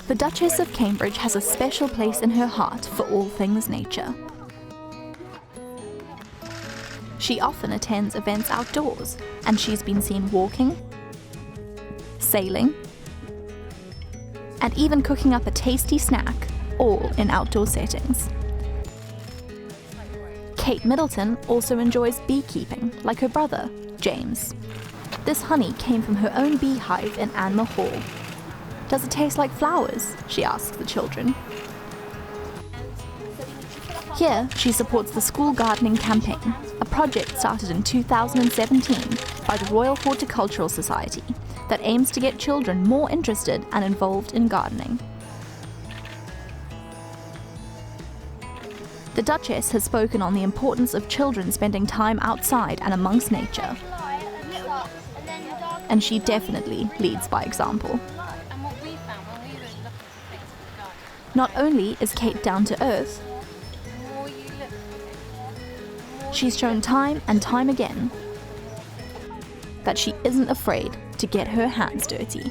The Duchess of Cambridge has a special place in her heart for all things nature. She often attends events outdoors, and she's been seen walking, sailing, and even cooking up a tasty snack, all in outdoor settings. Kate Middleton also enjoys beekeeping, like her brother, James. This honey came from her own beehive in Anmer Hall. "Does it taste like flowers?" she asks the children. Here, she supports the School Gardening Campaign, a project started in 2017 by the Royal Horticultural Society that aims to get children more interested and involved in gardening. The Duchess has spoken on the importance of children spending time outside and amongst nature, and she definitely leads by example. Not only is Kate down to earth, she's shown time and time again that she isn't afraid to get her hands dirty.